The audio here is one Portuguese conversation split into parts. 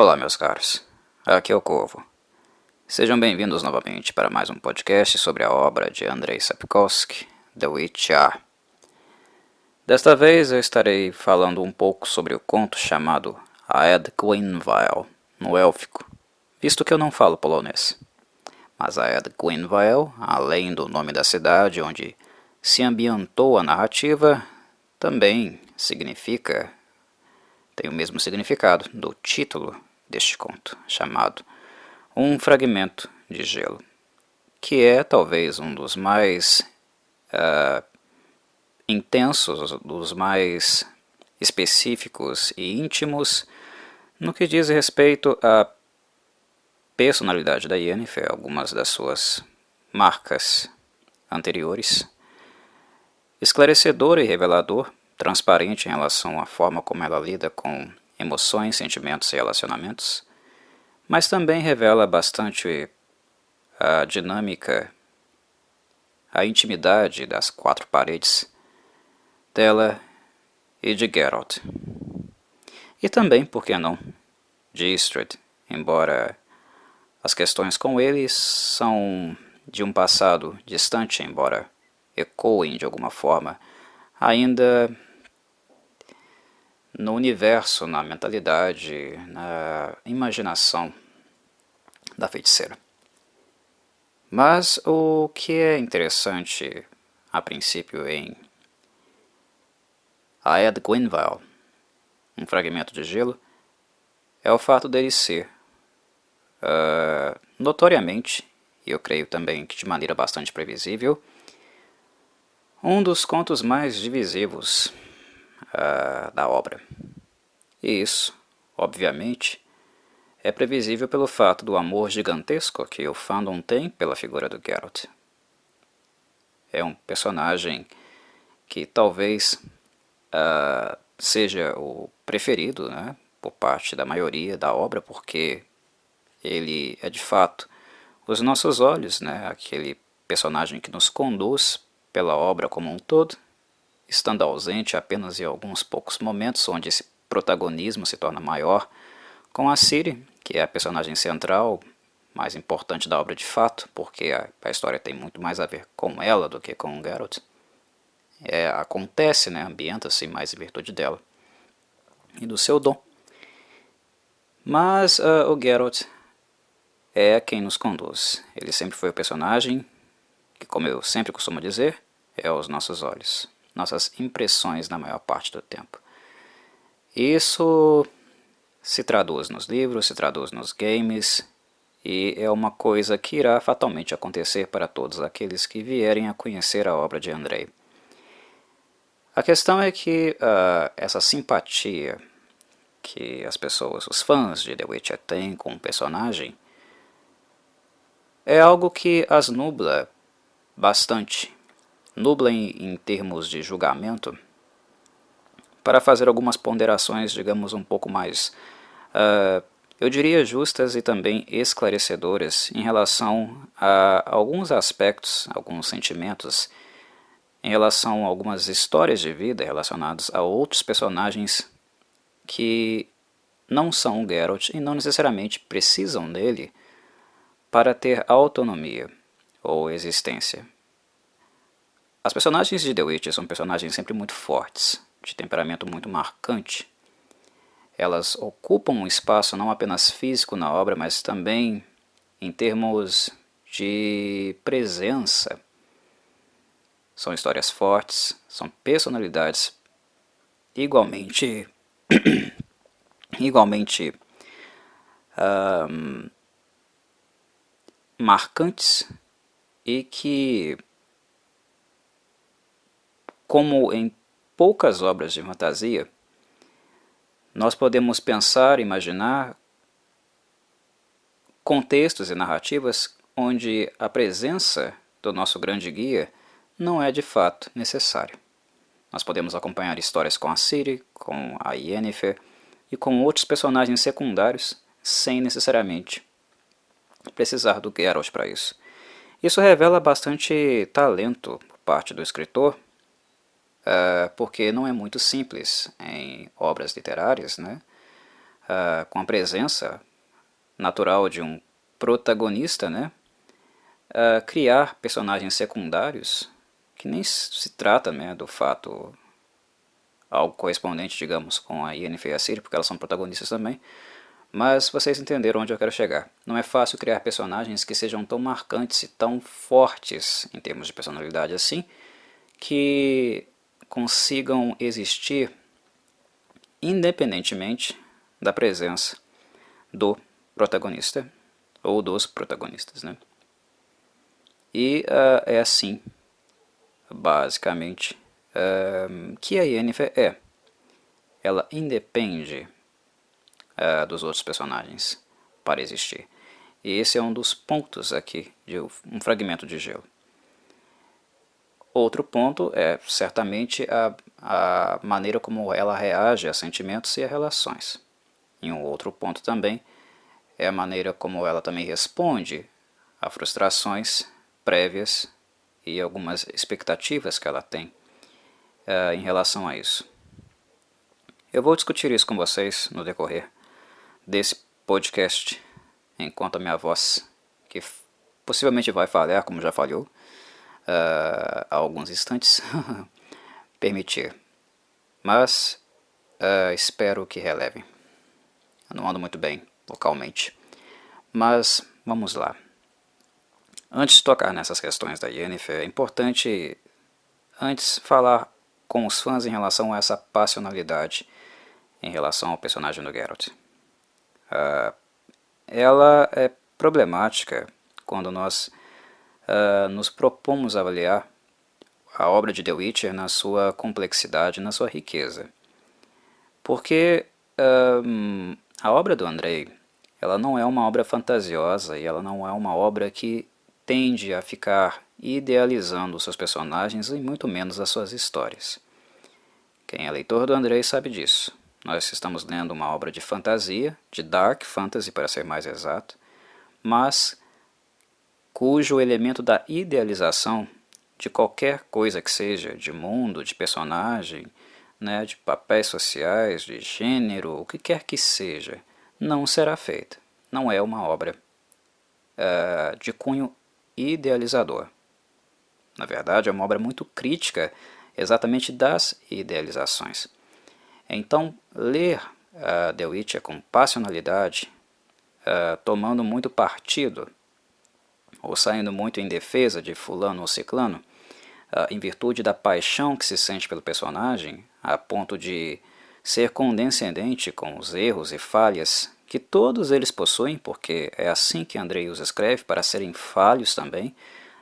Olá, meus caros. Aqui é o Corvo. Sejam bem-vindos novamente para mais um podcast sobre a obra de Andrzej Sapkowski, The Witcher. Desta vez eu estarei falando um pouco sobre o conto chamado Aed Gwynfael, no élfico, visto que eu não falo polonês. Mas Aed Gwynfael, além do nome da cidade onde se ambientou a narrativa, também tem o mesmo significado do título deste conto, chamado Um Fragmento de Gelo, que é talvez um dos mais intensos, dos mais específicos e íntimos no que diz respeito à personalidade da Yennefer, algumas das suas marcas anteriores, esclarecedor e revelador, transparente em relação à forma como ela lida com emoções, sentimentos e relacionamentos, mas também revela bastante a dinâmica, a intimidade das quatro paredes dela e de Geralt. E também, por que não, de Istredd, embora as questões com ele são de um passado distante, embora ecoem de alguma forma, ainda no universo, na mentalidade, na imaginação da feiticeira. Mas o que é interessante, a princípio, em Aed Gwynfael, um fragmento de gelo, é o fato dele ser, notoriamente, e eu creio também que de maneira bastante previsível, um dos contos mais divisivos da obra. E isso, obviamente, é previsível pelo fato do amor gigantesco que o fandom tem pela figura do Geralt. É um personagem que talvez seja o preferido, né, por parte da maioria da obra, porque ele é de fato os nossos olhos, né, aquele personagem que nos conduz pela obra como um todo, estando ausente apenas em alguns poucos momentos onde esse protagonismo se torna maior, com a Ciri, que é a personagem central, mais importante da obra de fato, porque a história tem muito mais a ver com ela do que com o Geralt. Acontece, né, ambienta-se mais em virtude dela e do seu dom. Mas o Geralt é quem nos conduz. Ele sempre foi o personagem que, como eu sempre costumo dizer, é aos nossos olhos, nossas impressões na maior parte do tempo. Isso se traduz nos livros, se traduz nos games, e é uma coisa que irá fatalmente acontecer para todos aqueles que vierem a conhecer a obra de Andrzej. A questão é que essa simpatia que as pessoas, os fãs de The Witcher têm com o personagem, é algo que as nubla bastante, nubla em termos de julgamento, para fazer algumas ponderações, digamos, um pouco mais, eu diria, justas e também esclarecedoras em relação a alguns aspectos, alguns sentimentos, em relação a algumas histórias de vida relacionadas a outros personagens que não são o Geralt e não necessariamente precisam dele para ter autonomia ou existência. As personagens de The Witcher são personagens sempre muito fortes, de temperamento muito marcante. Elas ocupam um espaço não apenas físico na obra, mas também em termos de presença. São histórias fortes, são personalidades igualmente marcantes e que, como em poucas obras de fantasia, nós podemos pensar, imaginar contextos e narrativas onde a presença do nosso grande guia não é de fato necessária. Nós podemos acompanhar histórias com a Ciri, com a Yennefer e com outros personagens secundários sem necessariamente precisar do Geralt para isso. Isso revela bastante talento por parte do escritor, porque não é muito simples em obras literárias, né, com a presença natural de um protagonista, né, criar personagens secundários, que nem se trata, né, do fato algo correspondente, digamos, com a Yennefer e a Ciri, porque elas são protagonistas também, mas vocês entenderam onde eu quero chegar. Não é fácil criar personagens que sejam tão marcantes e tão fortes em termos de personalidade assim, que consigam existir independentemente da presença do protagonista ou dos protagonistas, né? E é assim, basicamente, que a Yennefer é. Ela independe dos outros personagens para existir. E esse é um dos pontos aqui de um fragmento de gelo. Outro ponto é certamente a maneira como ela reage a sentimentos e a relações. E um outro ponto também é a maneira como ela também responde a frustrações prévias e algumas expectativas que ela tem em relação a isso. Eu vou discutir isso com vocês no decorrer desse podcast, enquanto a minha voz, que possivelmente vai falhar, como já falhou, há alguns instantes, permitir. Mas espero que relevem. Eu não ando muito bem localmente. Mas vamos lá. Antes de tocar nessas questões da Yennefer, é importante antes falar com os fãs em relação a essa passionalidade em relação ao personagem do Geralt. Ela é problemática quando nós nos propomos avaliar a obra de The Witcher na sua complexidade, na sua riqueza. Porque a obra do Andrei, ela não é uma obra fantasiosa e ela não é uma obra que tende a ficar idealizando os seus personagens e muito menos as suas histórias. Quem é leitor do Andrei sabe disso. Nós estamos lendo uma obra de fantasia, de dark fantasy para ser mais exato, mas cujo elemento da idealização de qualquer coisa que seja, de mundo, de personagem, né, de papéis sociais, de gênero, o que quer que seja, não será feita. Não é uma obra de cunho idealizador. Na verdade, é uma obra muito crítica exatamente das idealizações. Então, ler The Witcher com passionalidade, tomando muito partido, ou saindo muito em defesa de fulano ou ciclano, em virtude da paixão que se sente pelo personagem, a ponto de ser condescendente com os erros e falhas que todos eles possuem, porque é assim que Andrei os escreve, para serem falhos também,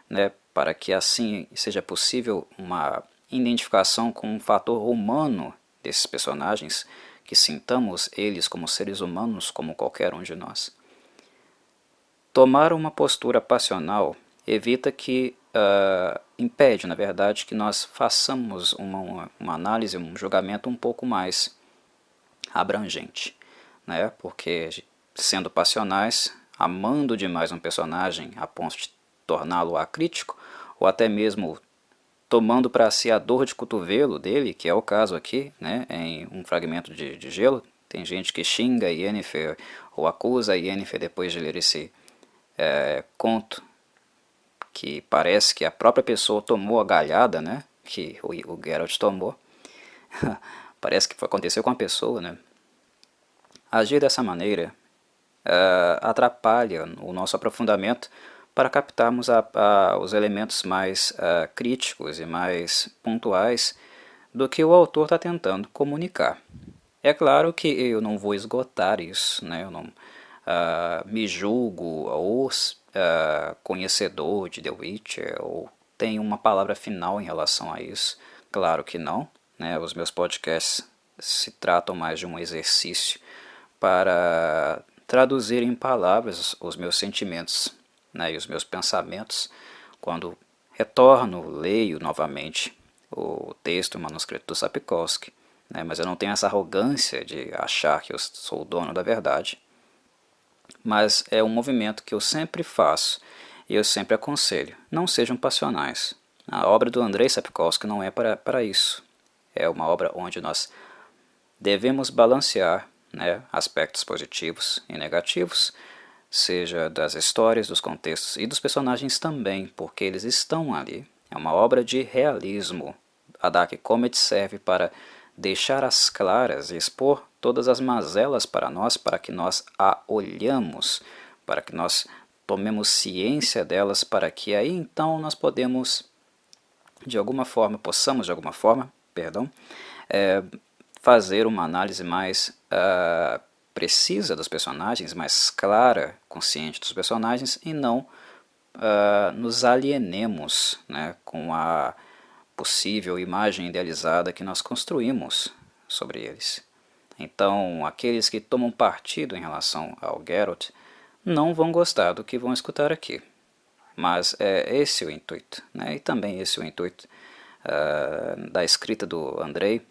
né, para que assim seja possível uma identificação com um fator humano desses personagens, que sintamos eles como seres humanos como qualquer um de nós. Tomar uma postura passional evita que, impede, na verdade, que nós façamos uma análise, um julgamento um pouco mais abrangente, né? Porque sendo passionais, amando demais um personagem a ponto de torná-lo acrítico, ou até mesmo tomando para si a dor de cotovelo dele, que é o caso aqui, né, em um fragmento de gelo. Tem gente que xinga a Yennefer ou acusa a Yennefer depois de ler esse conto, que parece que a própria pessoa tomou a galhada, né, que o Geralt tomou. Parece que aconteceu com a pessoa, né. Agir dessa maneira atrapalha o nosso aprofundamento para captarmos os elementos mais críticos e mais pontuais do que o autor está tentando comunicar. É claro que eu não vou esgotar isso, né? Eu não me julgo ou conhecedor de The Witcher, ou tenho uma palavra final em relação a isso. Claro que não, né? Os meus podcasts se tratam mais de um exercício para traduzir em palavras os meus sentimentos, né, e os meus pensamentos quando retorno, leio novamente o texto, o manuscrito do Sapkowski, né, mas eu não tenho essa arrogância de achar que eu sou o dono da verdade. Mas é um movimento que eu sempre faço e eu sempre aconselho. Não sejam passionais. A obra do Andrei Sapkowski não é para isso. É uma obra onde nós devemos balancear né, aspectos positivos e negativos, seja das histórias, dos contextos e dos personagens também, porque eles estão ali. É uma obra de realismo. A Dark Comet serve para deixar as claras e expor todas as mazelas para nós, para que nós a olhamos, para que nós tomemos ciência delas, para que aí então nós possamos de alguma forma, perdão, fazer uma análise mais precisa dos personagens, mais clara, consciente dos personagens, e não nos alienemos, né, com a possível imagem idealizada que nós construímos sobre eles. Então, aqueles que tomam partido em relação ao Geralt não vão gostar do que vão escutar aqui. Mas é esse o intuito, né? E também esse o intuito da escrita do Andrei,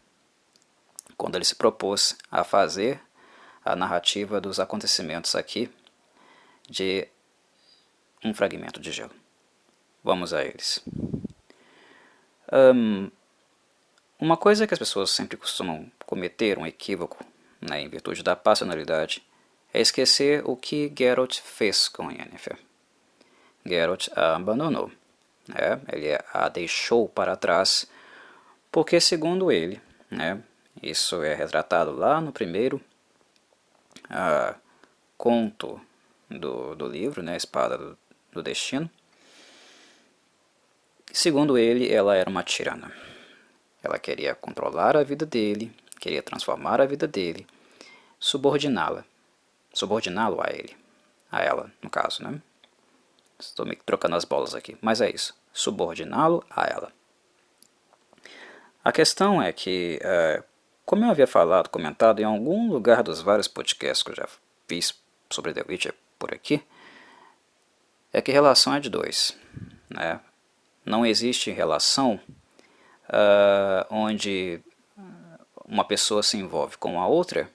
quando ele se propôs a fazer a narrativa dos acontecimentos aqui de um fragmento de gelo. Vamos a eles. Uma coisa que as pessoas sempre costumam cometer, um equívoco, né, em virtude da passionalidade, é esquecer o que Geralt fez com Yennefer. Geralt a abandonou, né, ele a deixou para trás, porque segundo ele, né, isso é retratado lá no primeiro conto do livro, né, Espada do Destino. Segundo ele, ela era uma tirana. Ela queria controlar a vida dele, queria transformar a vida dele, subordiná-lo a ele, a ela, no caso, né? Estou me trocando as bolas aqui, mas é isso, subordiná-lo a ela. A questão é que, como eu havia comentado em algum lugar dos vários podcasts que eu já fiz sobre The Witcher por aqui, é que relação é de dois, né? Não existe relação onde uma pessoa se envolve com a outra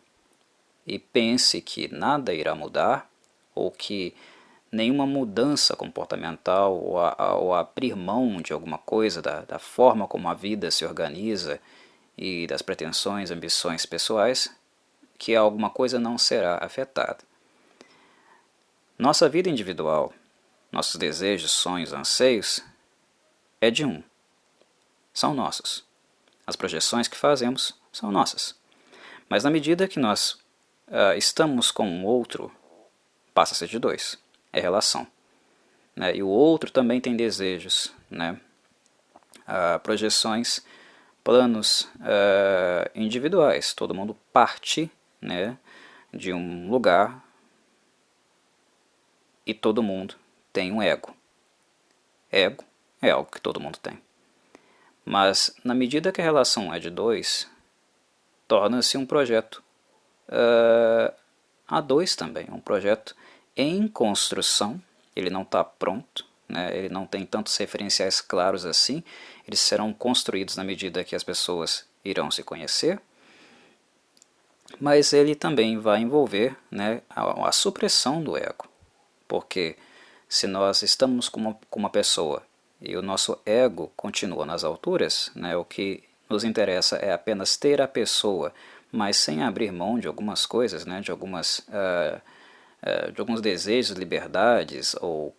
e pense que nada irá mudar ou que nenhuma mudança comportamental ou abrir mão de alguma coisa da forma como a vida se organiza e das pretensões, ambições pessoais, que alguma coisa não será afetada. Nossa vida individual, nossos desejos, sonhos, anseios, é de um. São nossos. As projeções que fazemos são nossas. Mas na medida que nós estamos com o outro, passa a ser de dois. É relação. Né? E o outro também tem desejos, né? Projeções, planos individuais. Todo mundo parte, né, de um lugar e todo mundo tem um ego. Ego é algo que todo mundo tem. Mas na medida que a relação é de dois, torna-se um projeto a dois também, um projeto em construção. Ele não está pronto, né? Ele não tem tantos referenciais claros assim, eles serão construídos na medida que as pessoas irão se conhecer, mas ele também vai envolver, né, a supressão do ego, porque se nós estamos com uma pessoa e o nosso ego continua nas alturas, né, o que nos interessa é apenas ter a pessoa, mas sem abrir mão de algumas coisas, né, de alguns desejos, liberdades ou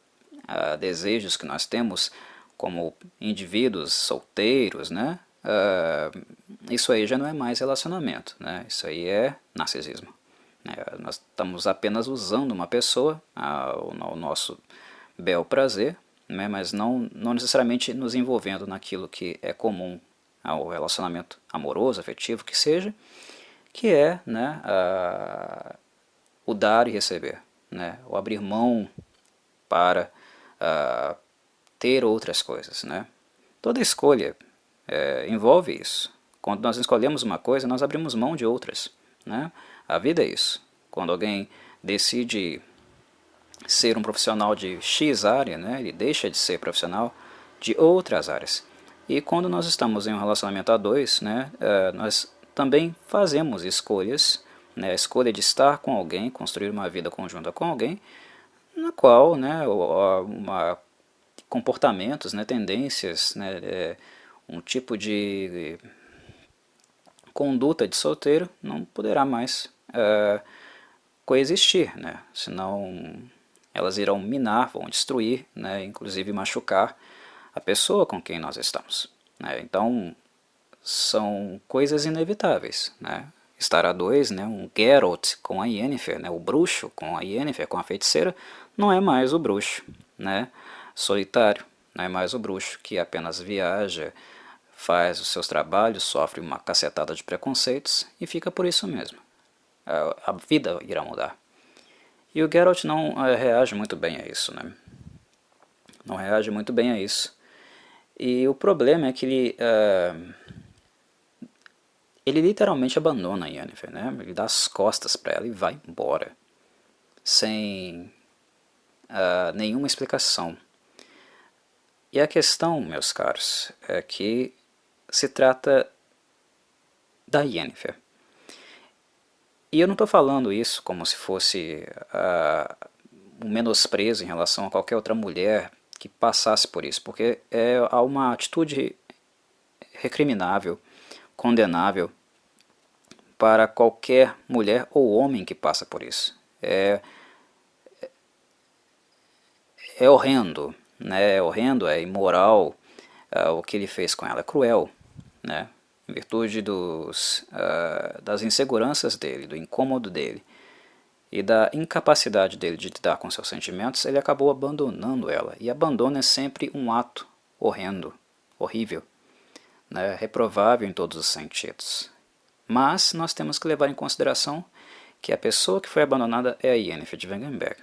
desejos que nós temos como indivíduos solteiros, né? Isso aí já não é mais relacionamento, né? Isso aí é narcisismo. Nós estamos apenas usando uma pessoa ao nosso bel prazer, né? Mas não necessariamente nos envolvendo naquilo que é comum ao relacionamento amoroso, afetivo, que é, né, o dar e receber, né? O abrir mão para ter outras coisas, né? Toda escolha envolve isso. Quando nós escolhemos uma coisa, nós abrimos mão de outras, né? A vida é isso. Quando alguém decide ser um profissional de X área, né, ele deixa de ser profissional de outras áreas. E quando nós estamos em um relacionamento a dois, né, nós também fazemos escolhas, né, a escolha de estar com alguém, construir uma vida conjunta com alguém, na qual, né, comportamentos, né, tendências, né, um tipo de conduta de solteiro não poderá mais coexistir, né? Senão elas irão minar, vão destruir, né? Inclusive machucar a pessoa com quem nós estamos, né? Então são coisas inevitáveis, né? Estar a dois, né? Um Geralt com a Yennefer, né? O bruxo com a Yennefer, com a feiticeira, não é mais o bruxo, né? Solitário, não é mais o bruxo que apenas viaja, faz os seus trabalhos, sofre uma cacetada de preconceitos e fica por isso mesmo. A vida irá mudar. E o Geralt não reage muito bem a isso, né? Não reage muito bem a isso. E o problema é que ele literalmente abandona a Yennefer, né? Ele dá as costas para ela e vai embora, sem nenhuma explicação. E a questão, meus caros, é que se trata da Yennefer. E eu não estou falando isso como se fosse um menosprezo em relação a qualquer outra mulher que passasse por isso, porque há uma atitude recriminável, condenável para qualquer mulher ou homem que passa por isso. É horrendo, né? É horrendo, é imoral o que ele fez com ela, é cruel, né? Em virtude das inseguranças dele, do incômodo dele e da incapacidade dele de lidar com seus sentimentos, ele acabou abandonando ela. E abandono é sempre um ato horrendo, horrível, né? Reprovável em todos os sentidos. Mas nós temos que levar em consideração que a pessoa que foi abandonada é a Yennefer de Wengerberg.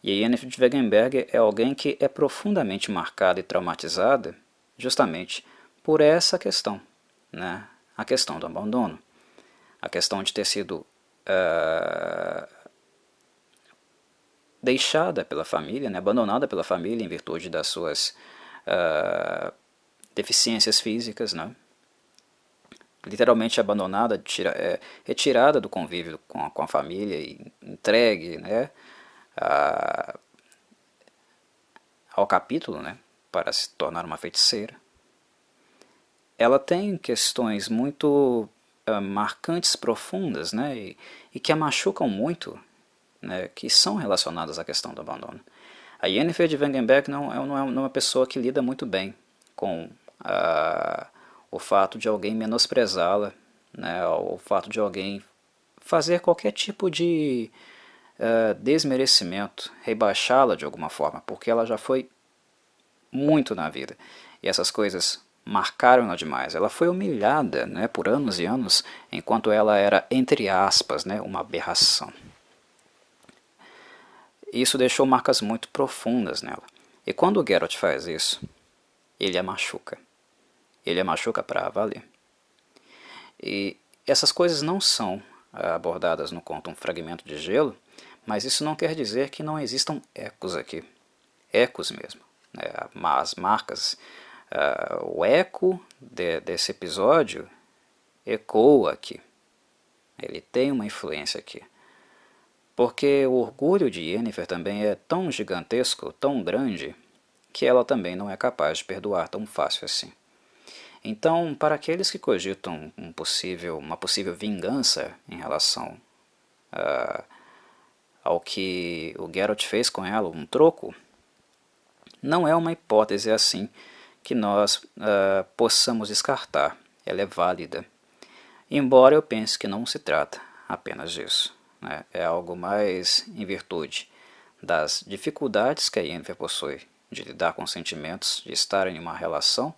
E a Yennefer de Wengerberg é alguém que é profundamente marcada e traumatizada justamente por essa questão, né? A questão do abandono, a questão de ter sido deixada pela família, né? Abandonada pela família em virtude das suas deficiências físicas, né? Literalmente abandonada, retirada do convívio com a família e entregue, né? Ao capítulo, né, para se tornar uma feiticeira. Ela tem questões muito marcantes, profundas, né, e que a machucam muito, né, que são relacionadas à questão do abandono. A Yennefer de Wengerberg não é uma pessoa que lida muito bem com o fato de alguém menosprezá-la, né, o fato de alguém fazer qualquer tipo de desmerecimento, rebaixá-la de alguma forma, porque ela já foi muito na vida. E essas coisas marcaram-na demais. Ela foi humilhada, né, por anos e anos, enquanto ela era, entre aspas, né, uma aberração. Isso deixou marcas muito profundas nela. E quando o Geralt faz isso, ele a machuca. Ele a machuca para valer. E essas coisas não são abordadas no conto Um Fragmento de Gelo, mas isso não quer dizer que não existam ecos aqui. Ecos mesmo. Né? As marcas, o eco desse episódio ecoa aqui. Ele tem uma influência aqui. Porque o orgulho de Yennefer também é tão gigantesco, tão grande, que ela também não é capaz de perdoar tão fácil assim. Então, para aqueles que cogitam uma possível vingança em relação ao que o Geralt fez com ela, um troco, não é uma hipótese assim que nós possamos descartar. Ela é válida. Embora eu pense que não se trata apenas disso. Né? É algo mais em virtude das dificuldades que a Yennefer possui de lidar com sentimentos, de estar em uma relação,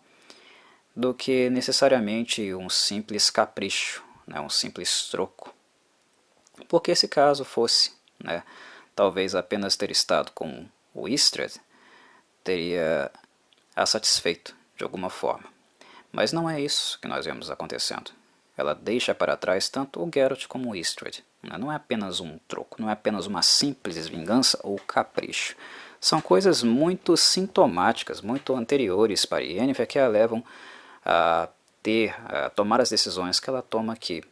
do que necessariamente um simples capricho, né? Um simples troco. Porque se caso fosse, né, talvez apenas ter estado com o Istred, teria a satisfeito de alguma forma. Mas não é isso que nós vemos acontecendo. Ela deixa para trás tanto o Geralt como o Istred. Não é apenas um troco, não é apenas uma simples vingança ou capricho. São coisas muito sintomáticas, muito anteriores para Yennefer que a levam a tomar as decisões que ela toma aqui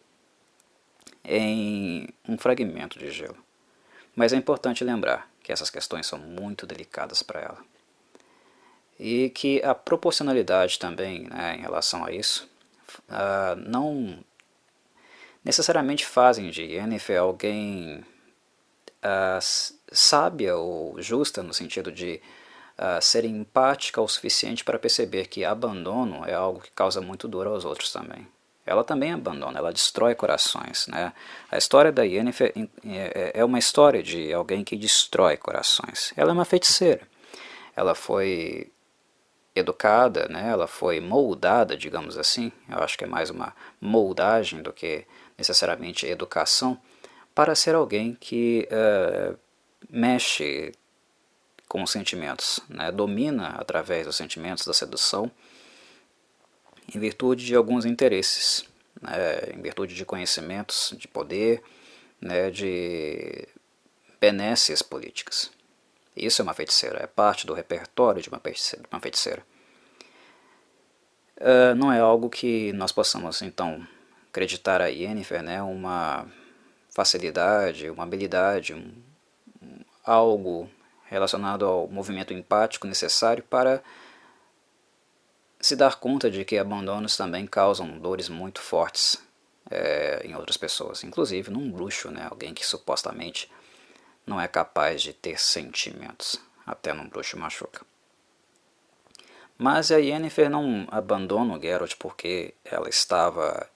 em Um Fragmento de Gelo. Mas é importante lembrar que essas questões são muito delicadas para ela. E que a proporcionalidade também, né, em relação a isso não necessariamente fazem de Yennefer alguém sábia ou justa, no sentido de ser empática o suficiente para perceber que abandono é algo que causa muito dor aos outros também. Ela também abandona, ela destrói corações, né? A história da Yennefer é uma história de alguém que destrói corações. Ela é uma feiticeira. Ela foi educada, né? Ela foi moldada, digamos assim. Eu acho que é mais uma moldagem do que necessariamente educação, para ser alguém que mexe com os sentimentos, né? Domina através dos sentimentos da sedução, em virtude de alguns interesses, né? Em virtude de conhecimentos, de poder, né? De benesses políticas. Isso é uma feiticeira, é parte do repertório de uma feiticeira. Não é algo que nós possamos, então, acreditar a Yennefer, né? Uma facilidade, uma habilidade, algo relacionado ao movimento empático necessário para se dar conta de que abandonos também causam dores muito fortes em outras pessoas, inclusive num bruxo, né? Alguém que supostamente não é capaz de ter sentimentos, até num bruxo machuca. Mas a Yennefer não abandona o Geralt porque ela estava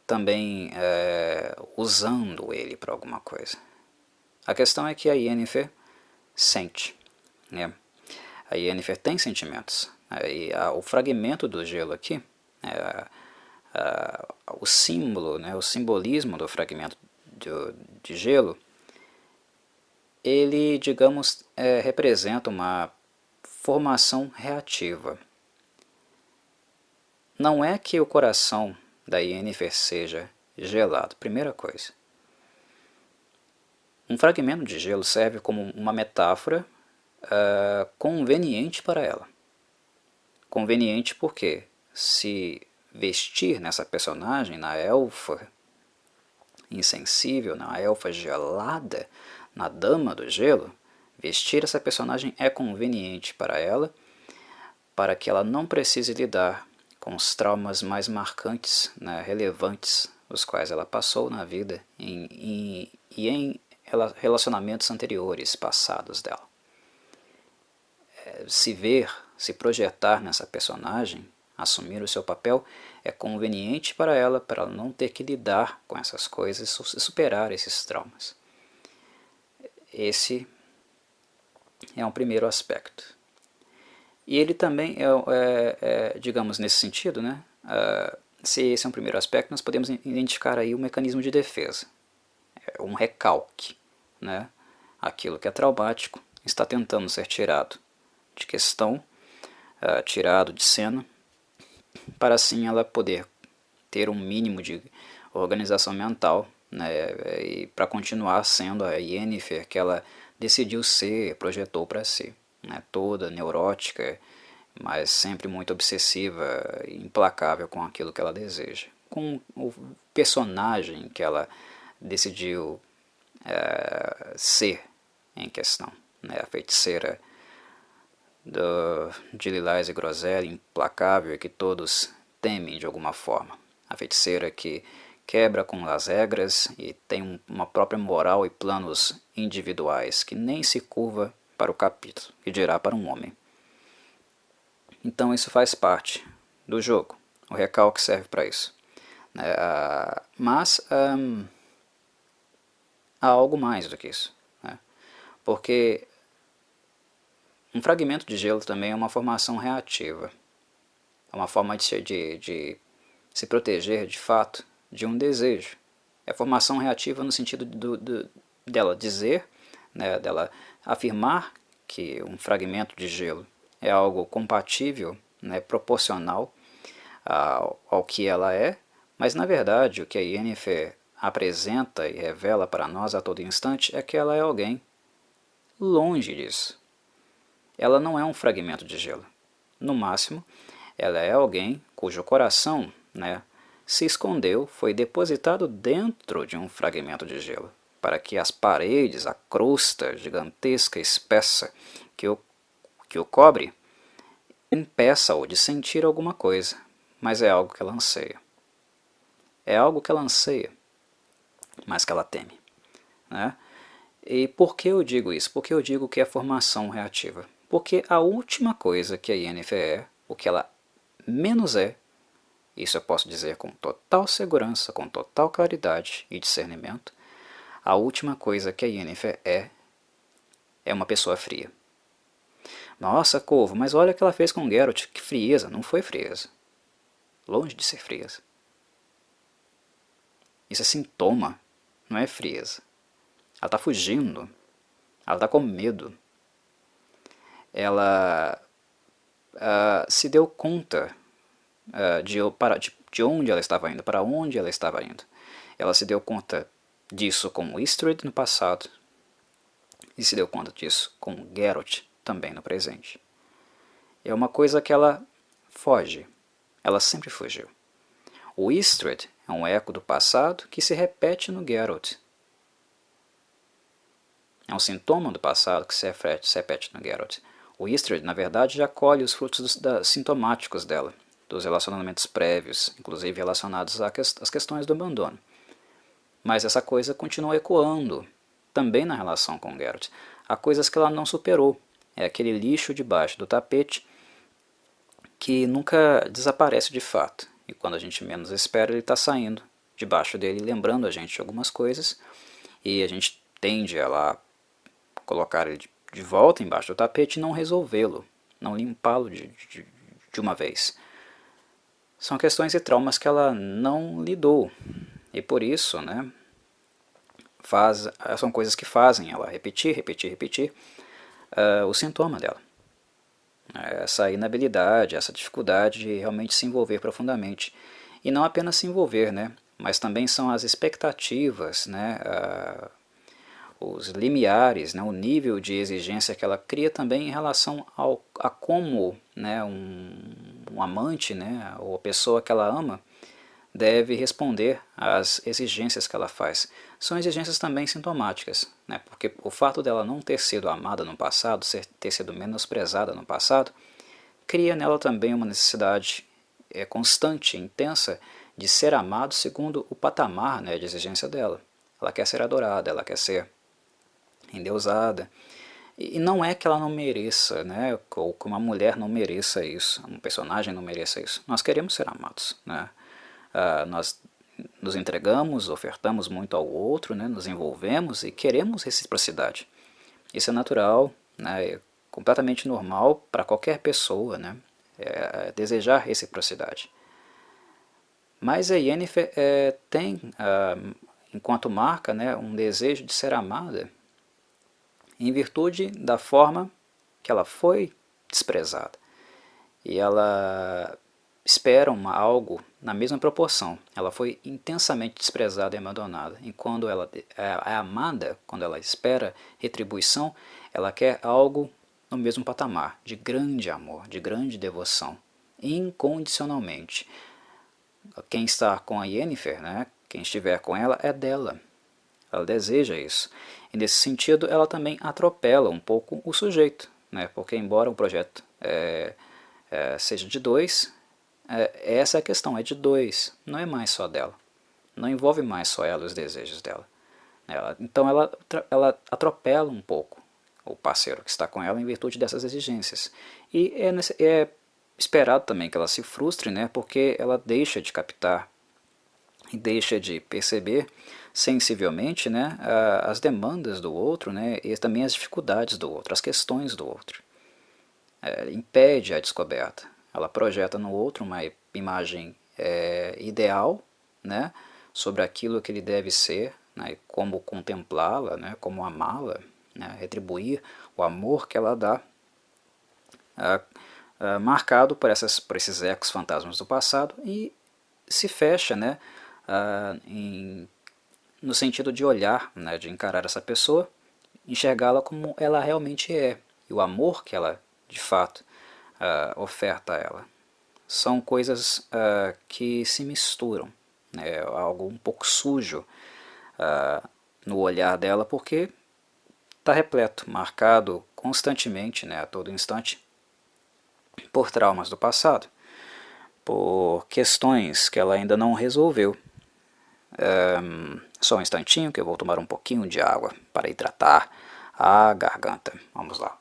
também usando ele para alguma coisa. A questão é que a Yennefer sente, né? A Yennefer tem sentimentos. E o fragmento do gelo aqui, o símbolo, né, o simbolismo do fragmento de gelo, ele, digamos, representa uma formação reativa. Não é que o coração da Yennefer seja gelado, primeira coisa. Um fragmento de gelo serve como uma metáfora conveniente para ela. Conveniente porque se vestir nessa personagem, na elfa insensível, na elfa gelada, na dama do gelo, vestir essa personagem é conveniente para ela, para que ela não precise lidar com os traumas mais marcantes, né, relevantes, os quais ela passou na vida e em relacionamentos anteriores, passados dela. Se ver, se projetar nessa personagem, assumir o seu papel, é conveniente para ela não ter que lidar com essas coisas e superar esses traumas. Esse é um primeiro aspecto. E ele também digamos, nesse sentido, né, se esse é um primeiro aspecto, nós podemos identificar aí um mecanismo de defesa, um recalque, né? Aquilo que é traumático está tentando ser tirado de questão, tirado de cena, para assim ela poder ter um mínimo de organização mental, né, e para continuar sendo a Yennefer que ela decidiu ser, projetou para si, né, toda neurótica, mas sempre muito obsessiva e implacável com aquilo que ela deseja, com o personagem que ela decidiu ser em questão, né, a feiticeira de lilás e groselha, implacável e que todos temem de alguma forma. A feiticeira que quebra com as regras e tem uma própria moral e planos individuais, que nem se curva para o capítulo, que dirá para um homem. Então isso faz parte do jogo. O recalque serve para isso. Mas há algo mais do que isso. Né? Porque um fragmento de gelo também é uma formação reativa. É uma forma de se proteger, de fato, de um desejo. É formação reativa no sentido dela dizer, né, dela afirmar que um fragmento de gelo é algo compatível, né, proporcional ao que ela é, mas na verdade o que a Yennefer apresenta e revela para nós a todo instante é que ela é alguém longe disso. Ela não é um fragmento de gelo. No máximo, ela é alguém cujo coração, né, se escondeu, foi depositado dentro de um fragmento de gelo, para que as paredes, a crosta gigantesca, espessa que o cobre, impeça-o de sentir alguma coisa, mas é algo que ela anseia. É algo que ela anseia, mas que ela teme, né? E por que eu digo isso? Por que eu digo que é formação reativa? Porque a última coisa que a Yennefer é, o que ela menos é, isso eu posso dizer com total segurança, com total claridade e discernimento, a última coisa que a Yennefer é uma pessoa fria. Nossa, Corvo, mas olha o que ela fez com o Geralt, que frieza, não foi frieza. Longe de ser frieza. Isso é sintoma, não é frieza. Ela está fugindo, ela está com medo. Ela se deu conta de onde ela estava indo, para onde ela estava indo. Ela se deu conta disso com o Istredd no passado e se deu conta disso com o Geralt também no presente. É uma coisa que ela foge, ela sempre fugiu. O Istredd é um eco do passado que se repete no Geralt. É um sintoma do passado que se repete no Geralt. O Istredd, na verdade, já colhe os frutos sintomáticos dela, dos relacionamentos prévios, inclusive relacionados às questões do abandono. Mas essa coisa continua ecoando, também na relação com Geralt. Há coisas que ela não superou. É aquele lixo debaixo do tapete que nunca desaparece de fato. E quando a gente menos espera, ele está saindo debaixo dele, lembrando a gente de algumas coisas. E a gente tende a lá colocar ele de volta embaixo do tapete e não resolvê-lo, não limpá-lo de uma vez. São questões e traumas que ela não lidou. E por isso, né, são coisas que fazem ela repetir o sintoma dela. Essa inabilidade, essa dificuldade de realmente se envolver profundamente. E não apenas se envolver, né, mas também são as expectativas, né, os limiares, né, o nível de exigência que ela cria também em relação a como, né, um amante, né, ou a pessoa que ela ama deve responder às exigências que ela faz. São exigências também sintomáticas, né, porque o fato dela não ter sido amada no passado, ter sido menosprezada no passado, cria nela também uma necessidade constante, intensa, de ser amado segundo o patamar, né, de exigência dela. Ela quer ser adorada, ela quer ser endeusada. E não é que ela não mereça, né, ou que uma mulher não mereça isso, um personagem não mereça isso. Nós queremos ser amados, né? Nós nos entregamos, ofertamos muito ao outro, né, nos envolvemos e queremos reciprocidade. Isso é natural, né, é completamente normal para qualquer pessoa, né, desejar reciprocidade. Mas a Yennefer tem, enquanto marca, né, um desejo de ser amada em virtude da forma que ela foi desprezada. E ela espera algo na mesma proporção. Ela foi intensamente desprezada e abandonada. E quando ela é amada, quando ela espera retribuição, ela quer algo no mesmo patamar, de grande amor, de grande devoção, incondicionalmente. Quem está com a Yennefer, né, quem estiver com ela, é dela. Ela deseja isso. E nesse sentido, ela também atropela um pouco o sujeito, né? Porque embora o projeto seja de dois, essa é a questão, é de dois, não é mais só dela. Não envolve mais só ela e os desejos dela. Então ela atropela um pouco o parceiro que está com ela em virtude dessas exigências. E é esperado também que ela se frustre, né? Porque ela deixa de captar e deixa de perceber sensivelmente, né, as demandas do outro, né, e também as dificuldades do outro, as questões do outro. Impede a descoberta. Ela projeta no outro uma imagem ideal, né, sobre aquilo que ele deve ser, né, e como contemplá-la, né, como amá-la, né, retribuir o amor que ela dá, marcado por esses ecos fantasmas do passado, e se fecha, né, no sentido de olhar, né, de encarar essa pessoa, enxergá-la como ela realmente é, e o amor que ela, de fato, oferta a ela. São coisas que se misturam, né, algo um pouco sujo no olhar dela, porque está repleto, marcado constantemente, né, a todo instante, por traumas do passado, por questões que ela ainda não resolveu, Só um instantinho que eu vou tomar um pouquinho de água para hidratar a garganta. Vamos lá.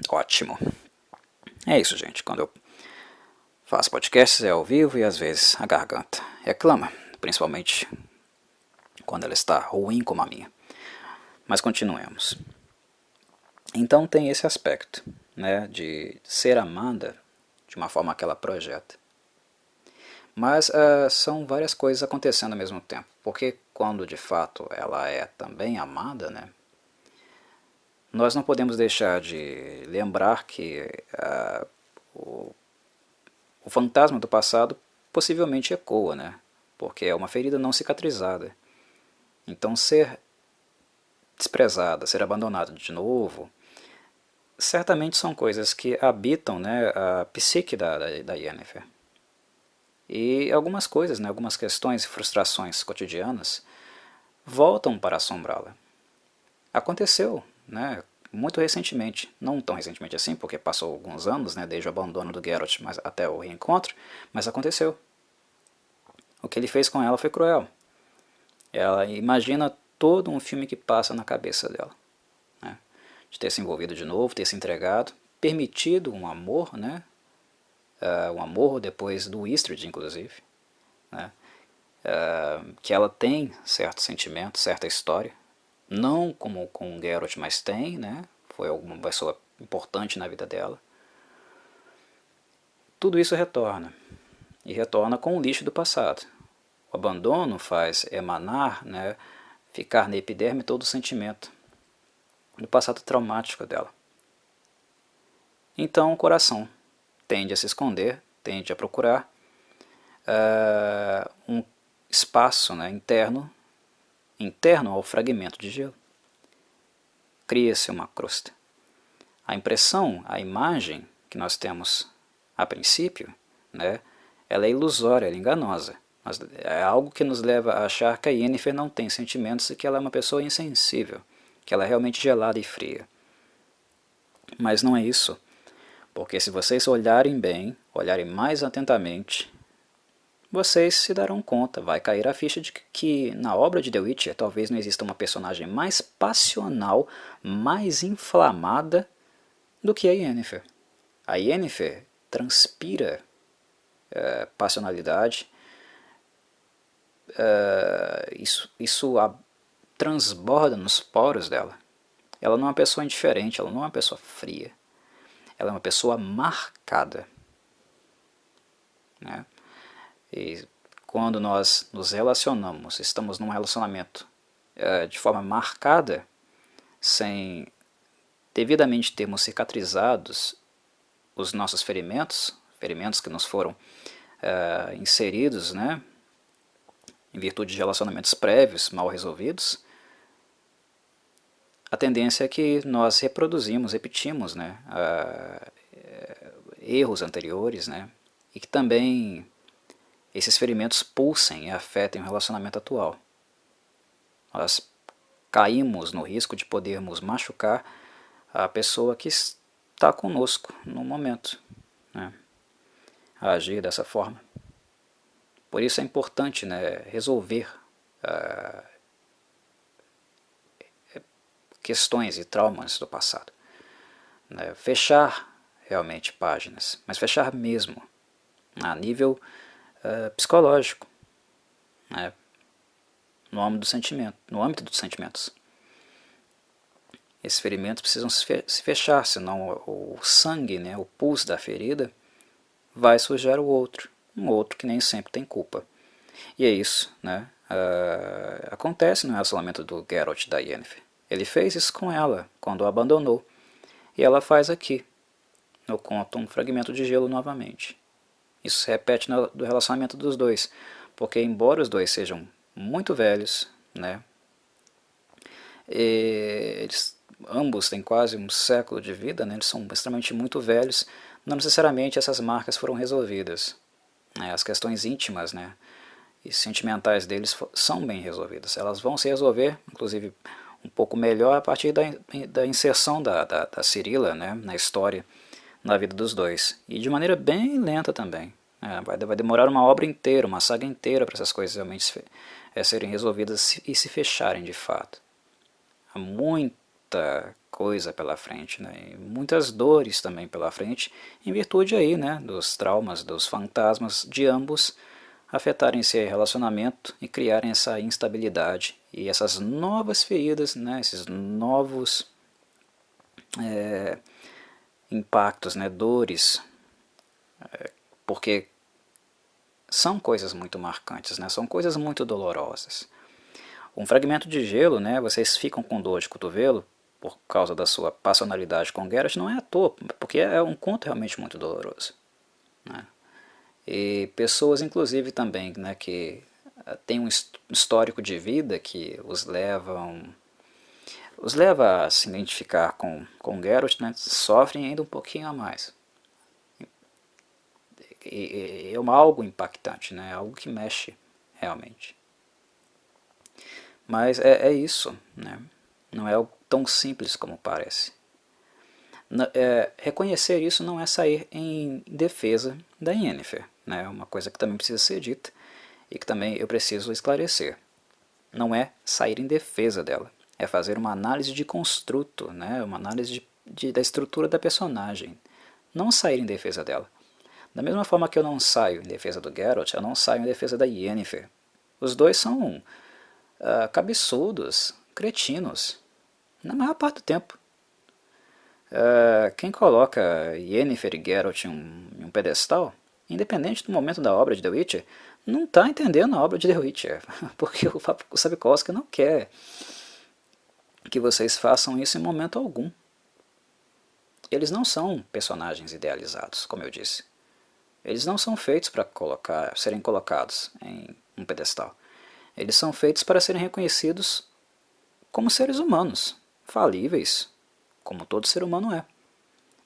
Ótimo. É isso, gente. Quando eu faço podcasts é ao vivo e às vezes a garganta reclama, principalmente quando ela está ruim como a minha. Mas continuemos. Então tem esse aspecto, né, de ser amada de uma forma que ela projeta. Mas são várias coisas acontecendo ao mesmo tempo, porque quando de fato ela é também amada, né, nós não podemos deixar de lembrar que o fantasma do passado possivelmente ecoa, né, porque é uma ferida não cicatrizada. Então ser desprezada, ser abandonada de novo, certamente são coisas que habitam, né, a psique da Yennefer. E algumas coisas, né, algumas questões e frustrações cotidianas voltam para assombrá-la. Aconteceu, né, muito recentemente, não tão recentemente assim, porque passou alguns anos, né, desde o abandono do Geralt até o reencontro, mas aconteceu. O que ele fez com ela foi cruel. Ela imagina todo um filme que passa na cabeça dela, né, de ter se envolvido de novo, ter se entregado, permitido um amor, né, um amor depois do Istrid, inclusive, né, que ela tem certo sentimento, certa história, não como com o Geralt, mas tem, né, foi alguma pessoa importante na vida dela. Tudo isso retorna, e retorna com o lixo do passado. O abandono faz emanar, né, ficar na epiderme todo o sentimento do passado traumático dela. Então o coração tende a se esconder, tende a procurar um espaço, né, interno ao fragmento de gelo. Cria-se uma crosta. A impressão, a imagem que nós temos a princípio, né, ela é ilusória, ela é enganosa. É algo que nos leva a achar que a Yennefer não tem sentimentos e que ela é uma pessoa insensível, que ela é realmente gelada e fria. Mas não é isso, porque se vocês olharem bem, olharem mais atentamente, vocês se darão conta, vai cair a ficha de que na obra de The Witcher talvez não exista uma personagem mais passional, mais inflamada do que a Yennefer. A Yennefer transpira passionalidade, isso transborda nos poros dela. Ela não é uma pessoa indiferente, ela não é uma pessoa fria, ela é uma pessoa marcada, né? E quando nós nos relacionamos, estamos num relacionamento de forma marcada, sem devidamente termos cicatrizados os nossos ferimentos, ferimentos que nos foram inseridos, né, em virtude de relacionamentos prévios mal resolvidos, a tendência é que nós repetimos, né, erros anteriores, né, e que também esses ferimentos pulsem e afetem o relacionamento atual. Nós caímos no risco de podermos machucar a pessoa que está conosco no momento, né, a agir dessa forma. Por isso é importante, né, resolver questões e traumas do passado, né, fechar realmente páginas, mas fechar mesmo, a nível psicológico, né, no âmbito do sentimento, no âmbito dos sentimentos. Esses ferimentos precisam se fechar, senão o sangue, né, o pulso da ferida, vai sujar o outro, um outro que nem sempre tem culpa. E é isso, né? Acontece no relacionamento do Geralt e da Yennefer. Ele fez isso com ela, quando a abandonou. E ela faz aqui, no conto Um Fragmento de Gelo novamente. Isso se repete no relacionamento dos dois, porque embora os dois sejam muito velhos, né, eles ambos têm quase um século de vida, né, eles são extremamente muito velhos, não necessariamente essas marcas foram resolvidas. As questões íntimas, né, e sentimentais deles são bem resolvidas. Elas vão se resolver, inclusive, um pouco melhor a partir da inserção da Cirilla, né, na história, na vida dos dois. E de maneira bem lenta também. Vai demorar uma obra inteira, uma saga inteira para essas coisas realmente serem resolvidas e se fecharem de fato. Há muita coisa pela frente, né? E muitas dores também pela frente, em virtude aí, né, dos traumas, dos fantasmas de ambos afetarem esse relacionamento e criarem essa instabilidade e essas novas feridas, né, esses novos impactos, né, dores, porque são coisas muito marcantes, né, são coisas muito dolorosas. Um fragmento de gelo, né, vocês ficam com dor de cotovelo por causa da sua passionalidade com Geralt, não é à toa, porque é um conto realmente muito doloroso, né? E pessoas, inclusive, também, né, que têm um histórico de vida que os leva a se identificar com Geralt, né, sofrem ainda um pouquinho a mais. E é algo impactante, né, algo que mexe realmente. Mas é isso, né, não é algo tão simples como parece. Reconhecer isso não é sair em defesa da Yennefer, né, é uma coisa que também precisa ser dita e que também eu preciso esclarecer. Não é sair em defesa dela, é fazer uma análise de construto, né, uma análise da estrutura da personagem, não sair em defesa dela. Da mesma forma que eu não saio em defesa do Geralt, eu não saio em defesa da Yennefer. Os dois são cabeçudos, cretinos, na maior parte do tempo. Quem coloca Yennefer e Geralt em um pedestal, independente do momento da obra de The Witcher, não está entendendo a obra de The Witcher, porque o Sapkowski não quer que vocês façam isso em momento algum. Eles não são personagens idealizados, como eu disse. Eles não são feitos para serem colocados em um pedestal. Eles são feitos para serem reconhecidos como seres humanos, falíveis, como todo ser humano é.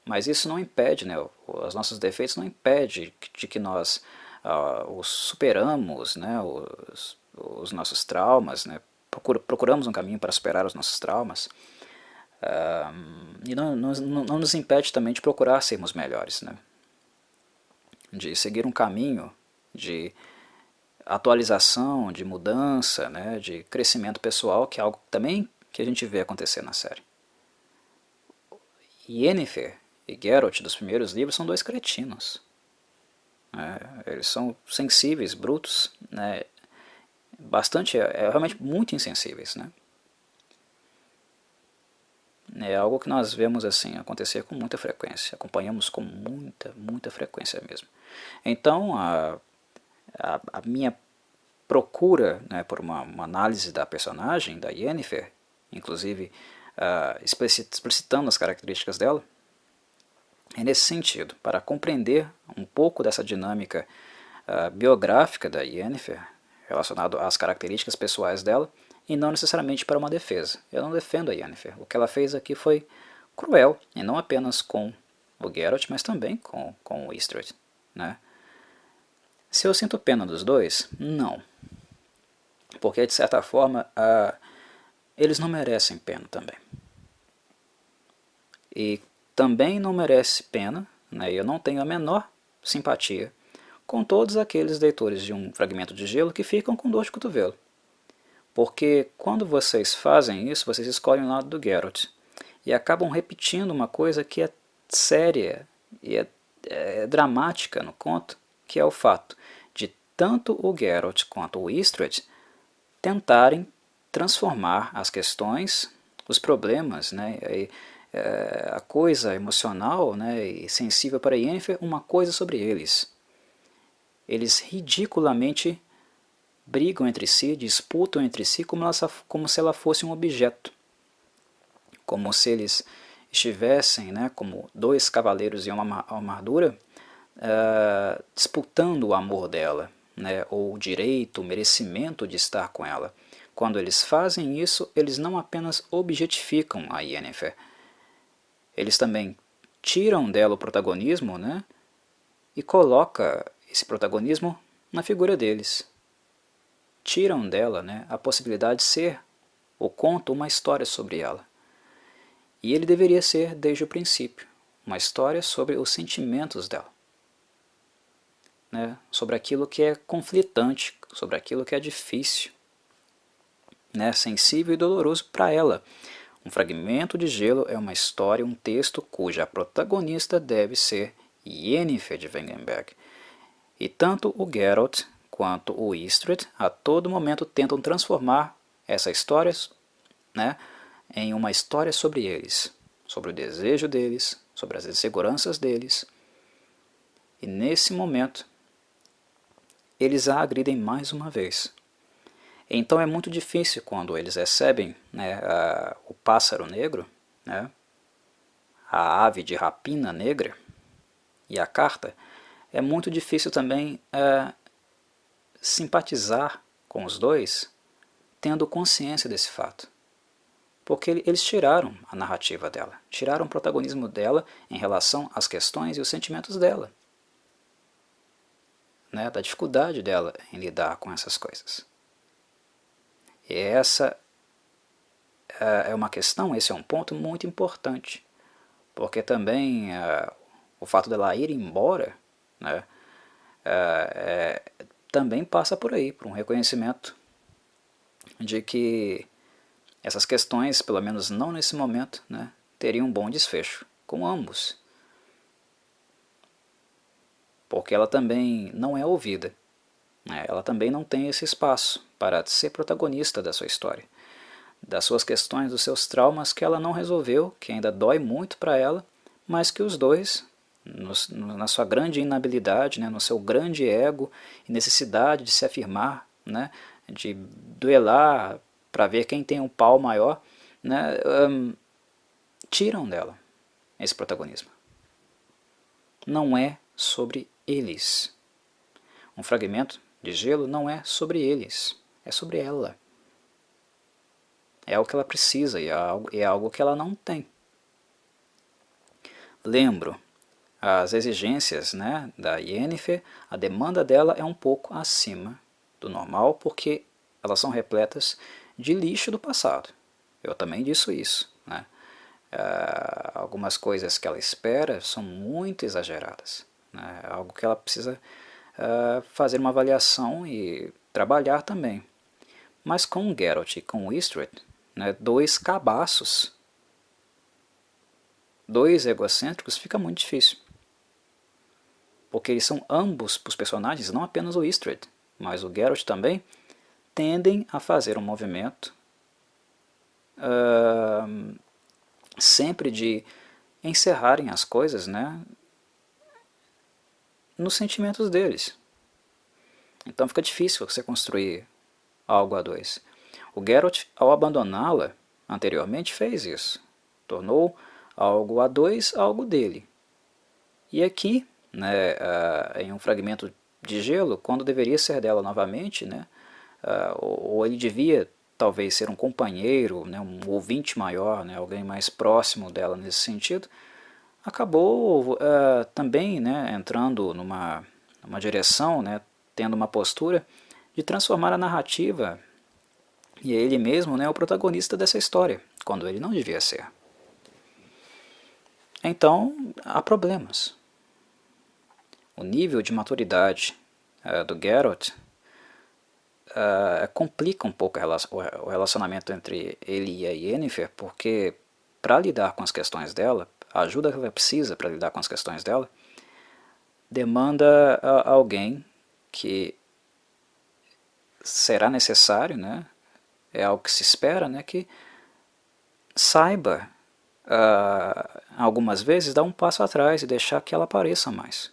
Mas isso não impede, né, os nossos defeitos não impedem de que nós os superamos, né, os nossos traumas, né, procuramos um caminho para superar os nossos traumas, e não nos impede também de procurar sermos melhores, né, de seguir um caminho de atualização, de mudança, né, de crescimento pessoal, que é algo também que a gente vê acontecer na série. Yennefer e Geralt dos primeiros livros são dois cretinos. Eles são sensíveis, brutos, né, bastante, realmente muito insensíveis, né. É algo que nós vemos assim acontecer com muita frequência, acompanhamos com muita frequência mesmo. Então a minha procura, né, por uma análise da personagem, da Yennefer, inclusive explicitando as características dela, é nesse sentido, para compreender um pouco dessa dinâmica biográfica da Yennefer, relacionado às características pessoais dela, e não necessariamente para uma defesa. Eu não defendo a Yennefer. O que ela fez aqui foi cruel, e não apenas com o Geralt, mas também com o Istred, né? Se eu sinto pena dos dois? Não. Porque, de certa forma, eles não merecem pena também. E também não merece pena, né? Eu não tenho a menor simpatia com todos aqueles leitores de um fragmento de gelo que ficam com dor de cotovelo. Porque quando vocês fazem isso, vocês escolhem o lado do Geralt. E acabam repetindo uma coisa que é séria e é dramática no conto, que é o fato de tanto o Geralt quanto o Istred tentarem transformar as questões, os problemas, né, a coisa emocional, né, e sensível para Yennefer, uma coisa sobre eles. Eles ridiculamente brigam entre si, disputam entre si como se ela fosse um objeto. Como se eles estivessem, né, como dois cavaleiros em uma armadura, disputando o amor dela, né, ou o direito, o merecimento de estar com ela. Quando eles fazem isso, eles não apenas objetificam a Yennefer, eles também tiram dela o protagonismo, né, e colocam esse protagonismo na figura deles. Tiram dela, né, a possibilidade de ser o conto uma história sobre ela. E ele deveria ser, desde o princípio, uma história sobre os sentimentos dela. né, sobre aquilo que é conflitante, sobre aquilo que é difícil, né, sensível e doloroso para ela. Um fragmento de gelo é uma história, um texto cuja protagonista deve ser Yennefer de Wengerberg. E tanto o Geralt quanto o Istred a todo momento tentam transformar essa história, né, em uma história sobre eles, sobre o desejo deles, sobre as inseguranças deles. E nesse momento, eles a agridem mais uma vez. Então é muito difícil quando eles recebem, né, o pássaro negro, né, a ave de rapina negra e a carta, é muito difícil também simpatizar com os dois, tendo consciência desse fato. Porque eles tiraram a narrativa dela, tiraram o protagonismo dela em relação às questões e os sentimentos dela, né, da dificuldade dela em lidar com essas coisas. E essa é uma questão, esse é um ponto muito importante, porque também o fato dela ir embora, né, também passa por aí, por um reconhecimento de que essas questões, pelo menos não nesse momento, né, teriam um bom desfecho, com ambos. Porque ela também não é ouvida, né, ela também não tem esse espaço para ser protagonista da sua história, das suas questões, dos seus traumas que ela não resolveu, que ainda dói muito para ela, mas que os dois, na sua grande inabilidade, né, no seu grande ego e necessidade de se afirmar, né, de duelar para ver quem tem um pau maior, né, tiram dela esse protagonismo. Não é sobre eles. Um fragmento de gelo não é sobre eles, é sobre ela. É o que ela precisa e é algo que ela não tem. Lembro, as exigências, né, da Yennefer, a demanda dela é um pouco acima do normal, porque elas são repletas de lixo do passado. Eu também disse isso, né? Algumas coisas que ela espera são muito exageradas, né? Algo que ela precisa fazer uma avaliação e trabalhar também. Mas com o Geralt e com o Istred, né, dois cabaços, dois egocêntricos, fica muito difícil. Porque eles são ambos, os personagens, não apenas o Istred, mas o Geralt também, tendem a fazer um movimento sempre de encerrarem as coisas, né, nos sentimentos deles. Então fica difícil você construir algo a dois. O Geralt, ao abandoná-la anteriormente, fez isso. Tornou algo a dois algo dele. E aqui, né, em um fragmento de gelo, quando deveria ser dela novamente, né, ou ele devia talvez ser um companheiro, né, um ouvinte maior, né, alguém mais próximo dela nesse sentido, acabou também, né, entrando numa direção, né, tendo uma postura de transformar a narrativa e ele mesmo, né, o protagonista dessa história, quando ele não devia ser. Então, há problemas. O nível de maturidade do Geralt complica um pouco o relacionamento entre ele e a Yennefer, porque para lidar com as questões dela, a ajuda que ela precisa para lidar com as questões dela, demanda alguém que será necessário, né, é algo que se espera, né, que saiba algumas vezes dar um passo atrás e deixar que ela apareça mais.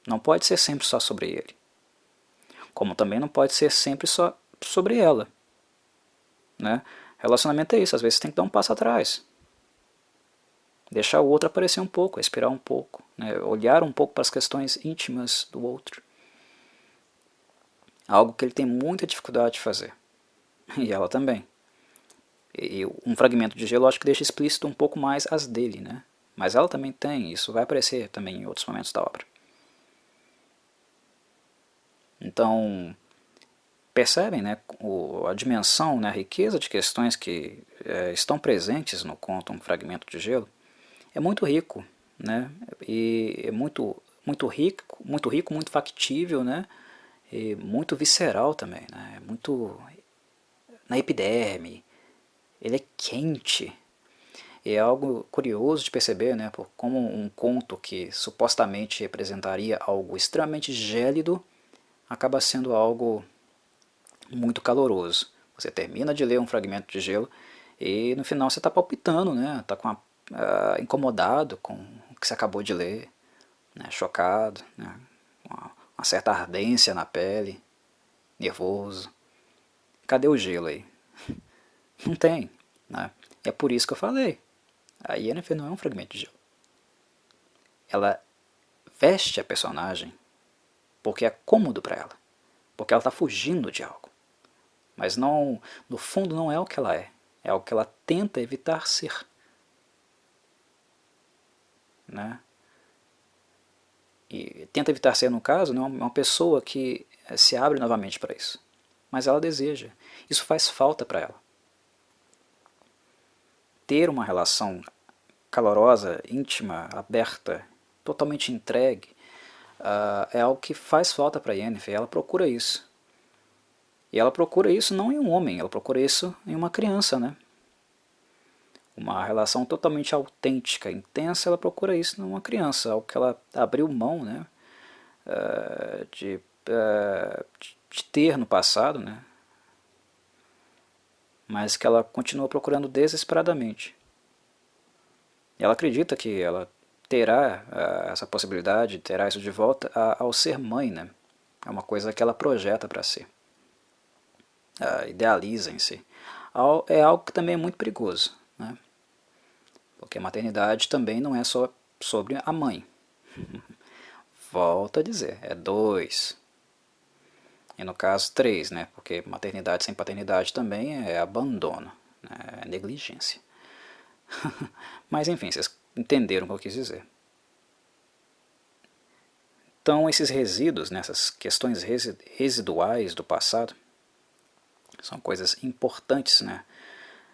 Não pode ser sempre só sobre ele. Como também não pode ser sempre só sobre ela. Né? Relacionamento é isso, às vezes você tem que dar um passo atrás. Deixar o outro aparecer um pouco, respirar um pouco, né? Olhar um pouco para as questões íntimas do outro. Algo que ele tem muita dificuldade de fazer. E ela também. E um fragmento de gelo acho que deixa explícito um pouco mais as dele, né? Mas ela também tem, isso vai aparecer também em outros momentos da obra. Então, percebem, né, a dimensão, né, a riqueza de questões que estão presentes no conto Um Fragmento de Gelo? É muito rico, né, e é muito muito rico, muito factível, né? E muito visceral também, né? Muito na epiderme, ele é quente. E é algo curioso de perceber, né? Por como um conto que supostamente representaria algo extremamente gélido acaba sendo algo muito caloroso. Você termina de ler um fragmento de gelo e no final você está palpitando, né? Está incomodado com o que você acabou de ler, né? Chocado, né? Uma certa ardência na pele, nervoso. Cadê o gelo aí? Não tem, né? É por isso que eu falei. A Yennefer não é um fragmento de gelo. Ela veste a personagem porque é cômodo para ela, porque ela está fugindo de algo. Mas não, no fundo não é o que ela é o que ela tenta evitar ser. Né? E tenta evitar ser, no caso, né, uma pessoa que se abre novamente para isso. Mas ela deseja. Isso faz falta para ela. Ter uma relação calorosa, íntima, aberta, totalmente entregue, é algo que faz falta para Yennefer. Ela procura isso. E ela procura isso não em um homem, ela procura isso em uma criança, né? Uma relação totalmente autêntica, intensa, ela procura isso numa criança, algo que ela abriu mão, né? De ter no passado, né? Mas que ela continua procurando desesperadamente. E ela acredita que ela terá essa possibilidade, terá isso de volta ao ser mãe, né? É uma coisa que ela projeta para si, idealiza em si. É algo que também é muito perigoso, né? Porque a maternidade também não é só sobre a mãe. Volto a dizer, é dois. E no caso, três, né? Porque maternidade sem paternidade também é abandono, né? É negligência. Mas enfim, vocês entenderam o que eu quis dizer. Então, esses resíduos, nessas questões residuais do passado, são coisas importantes, né?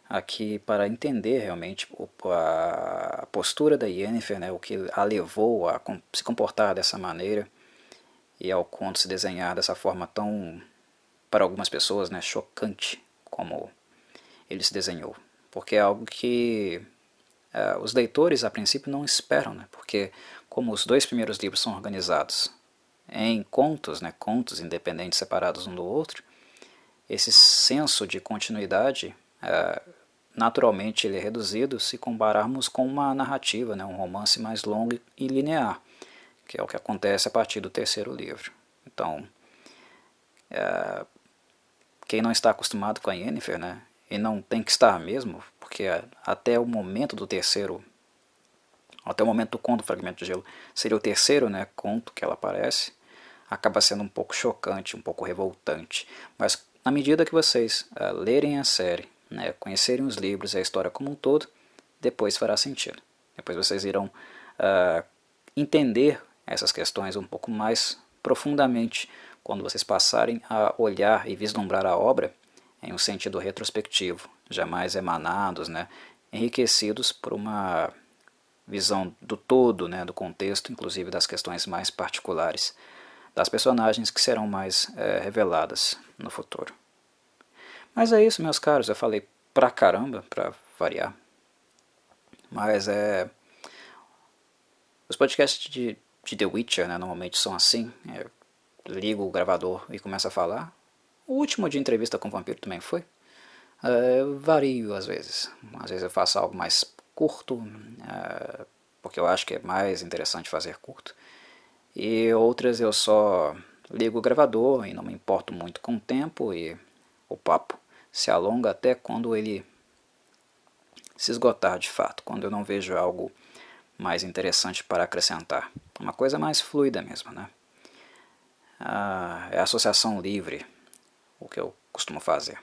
Aqui para entender realmente a postura da Yennefer, né? O que a levou a se comportar dessa maneira e ao conto se desenhar dessa forma tão, para algumas pessoas, né, chocante como ele se desenhou. Porque é algo que os leitores a princípio não esperam, né, porque como os dois primeiros livros são organizados em contos, né, contos independentes separados um do outro, esse senso de continuidade naturalmente ele é reduzido se compararmos com uma narrativa, né, um romance mais longo e linear, que é o que acontece a partir do terceiro livro. Então, quem não está acostumado com a Yennefer, né, e não tem que estar mesmo, porque até o momento do terceiro, até o momento do conto do Fragmento de Gelo, seria o terceiro, né, conto que ela aparece, acaba sendo um pouco chocante, um pouco revoltante. Mas na medida que vocês lerem a série, né, conhecerem os livros e a história como um todo, depois fará sentido. Depois vocês irão entender essas questões um pouco mais profundamente quando vocês passarem a olhar e vislumbrar a obra em um sentido retrospectivo, jamais emanados, né, enriquecidos por uma visão do todo, né, do contexto, inclusive das questões mais particulares das personagens que serão mais reveladas no futuro. Mas é isso, meus caros, eu falei pra caramba, pra variar, mas os podcasts de The Witcher, né, normalmente são assim, ligo o gravador e começo a falar. O último de entrevista com o vampiro também foi. Vario às vezes eu faço algo mais curto, porque eu acho que é mais interessante fazer curto, e outras eu só ligo o gravador e não me importo muito com o tempo e o papo se alonga até quando ele se esgotar de fato, quando eu não vejo algo mais interessante para acrescentar. Uma coisa mais fluida mesmo, né? É a associação livre, o que eu costumo fazer.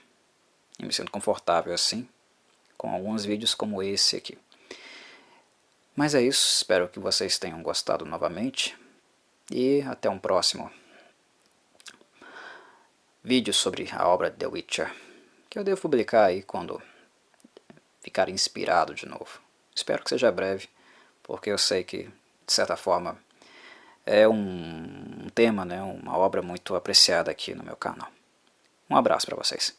E me sinto confortável assim, com alguns vídeos como esse aqui. Mas é isso, espero que vocês tenham gostado novamente e até um próximo vídeo sobre a obra The Witcher, que eu devo publicar aí quando ficar inspirado de novo. Espero que seja breve, porque eu sei que, de certa forma, é um tema, né, uma obra muito apreciada aqui no meu canal. Um abraço para vocês.